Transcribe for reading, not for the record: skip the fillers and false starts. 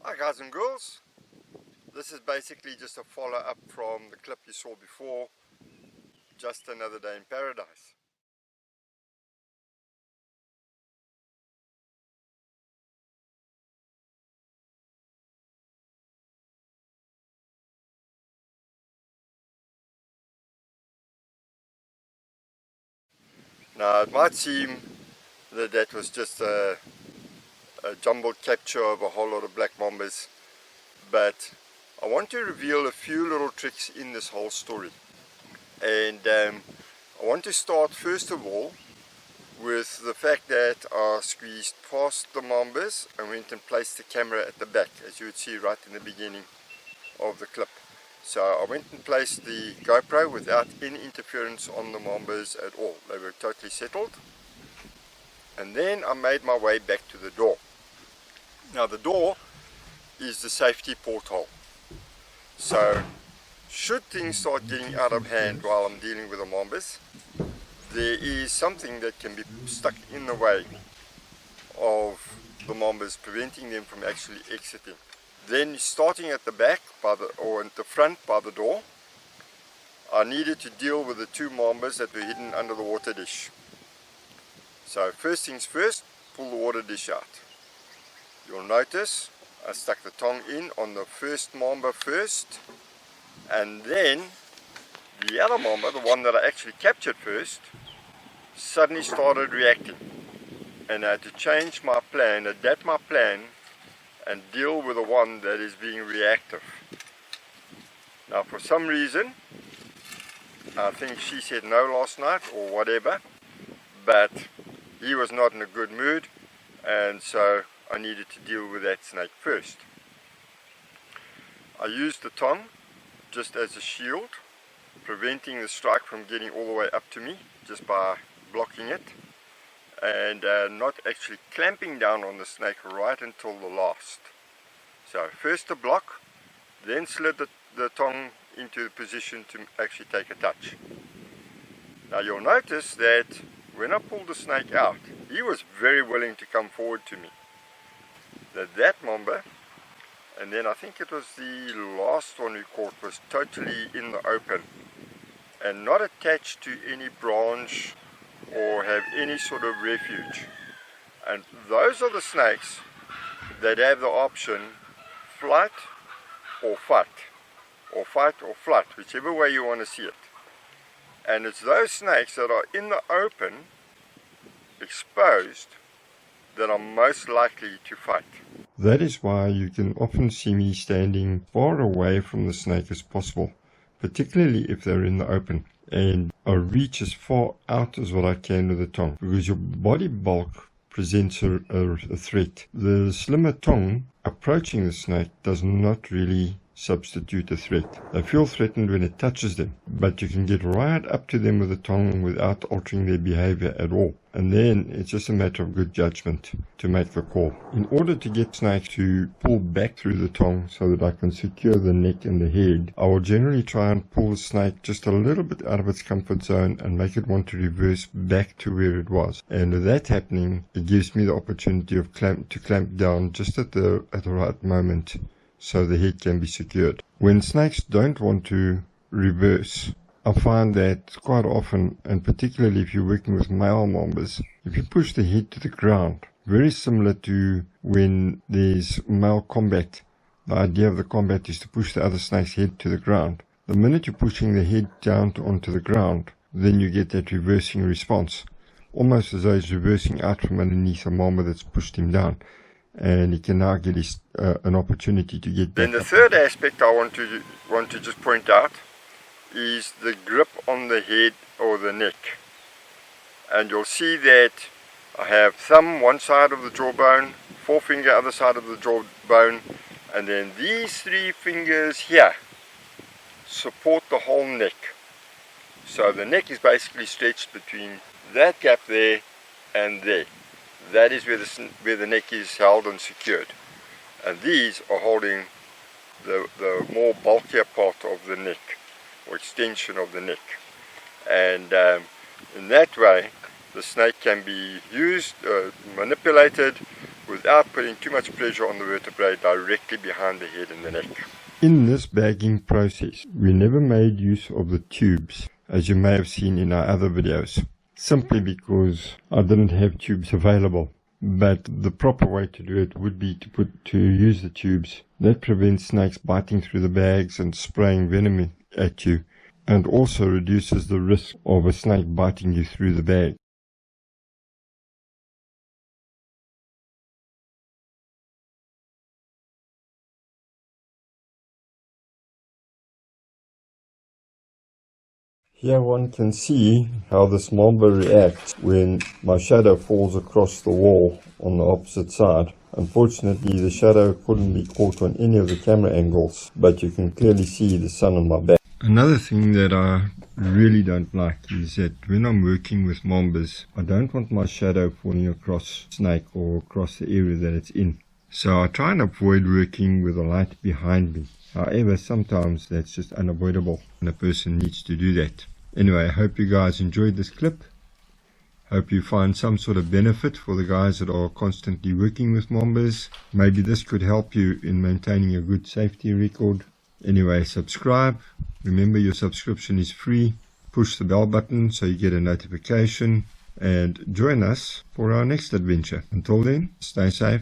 Hi guys and girls, this is basically just a follow-up from the clip you saw before, just another day in paradise. Now it might seem that that was just a jumbled capture of a whole lot of black mambas, but I want to reveal a few little tricks in this whole story. And I want to start first of all with the fact that I squeezed past the mambas and went and placed the camera at the back, as you would see right in the beginning of the clip. So I went and placed the GoPro without any interference on the mambas at all. They were totally settled. And then I made my way back to the door. Now the door is the safety porthole. So should things start getting out of hand while I'm dealing with the mambas, there is something that can be stuck in the way of the mambas, preventing them from actually exiting. Then starting at the back or at the front by the door, I needed to deal with the two mambas that were hidden under the water dish. So first things first, pull the water dish out. You'll notice I stuck the tongue in on the first mamba first, and then the other mamba, the one that I actually captured first, suddenly started reacting, and I had to change my plan, adapt my plan, and deal with the one that is being reactive. Now for some reason, I think she said no last night or whatever, but he was not in a good mood, and so I needed to deal with that snake first. I used the tongue just as a shield, preventing the strike from getting all the way up to me just by blocking it, and not actually clamping down on the snake right until the last. So first a block, then slid the tongue into the position to actually take a touch. Now you'll notice that when I pulled the snake out, he was very willing to come forward to me. That mamba, and then I think it was the last one we caught, was totally in the open and not attached to any branch or have any sort of refuge. And those are the snakes that have the option flight or fight, or fight or flight, whichever way you want to see it. And it's those snakes that are in the open, exposed, that are most likely to fight. That is why you can often see me standing far away from the snake as possible, particularly if they're in the open, and I reach as far out as what I can with the tongue, because your body bulk presents a threat. The slimmer tongue approaching the snake does not really substitute a threat. They feel threatened when it touches them, but you can get right up to them with the tongue without altering their behavior at all. And then it's just a matter of good judgment to make the call. In order to get snakes to pull back through the tongue so that I can secure the neck and the head, I will generally try and pull the snake just a little bit out of its comfort zone and make it want to reverse back to where it was. And with that happening, it gives me the opportunity of to clamp down just at the right moment, so the head can be secured. When snakes don't want to reverse, I find that quite often, and particularly if you're working with male mambas, if you push the head to the ground, very similar to when there's male combat, the idea of the combat is to push the other snake's head to the ground. The minute you're pushing the head down onto the ground, then you get that reversing response, almost as though he's reversing out from underneath a mamba that's pushed him down, and he can now get an opportunity to get back. Then the third aspect I want to just point out is the grip on the head or the neck. And you'll see that I have thumb one side of the jawbone, forefinger other side of the jawbone, and then these three fingers here support the whole neck. So the neck is basically stretched between that gap there and there. That is where the neck is held and secured. And these are holding the more bulkier part of the neck, or extension of the neck. And in that way, the snake can be used, manipulated without putting too much pressure on the vertebrae directly behind the head and the neck. In this bagging process, we never made use of the tubes, as you may have seen in our other videos, simply because I didn't have tubes available. But the proper way to do it would be to use the tubes. That prevents snakes biting through the bags and spraying venom at you, and also reduces the risk of a snake biting you through the bag. Here one can see how this mamba reacts when my shadow falls across the wall on the opposite side. Unfortunately, the shadow couldn't be caught on any of the camera angles, but you can clearly see the sun on my back. Another thing that I really don't like is that when I'm working with mambas, I don't want my shadow falling across the snake or across the area that it's in. So I try and avoid working with a light behind me. However, sometimes that's just unavoidable and a person needs to do that. Anyway, I hope you guys enjoyed this clip. Hope you find some sort of benefit for the guys that are constantly working with mambas. Maybe this could help you in maintaining a good safety record. Anyway, subscribe. Remember, your subscription is free. Push the bell button so you get a notification. And join us for our next adventure. Until then, stay safe.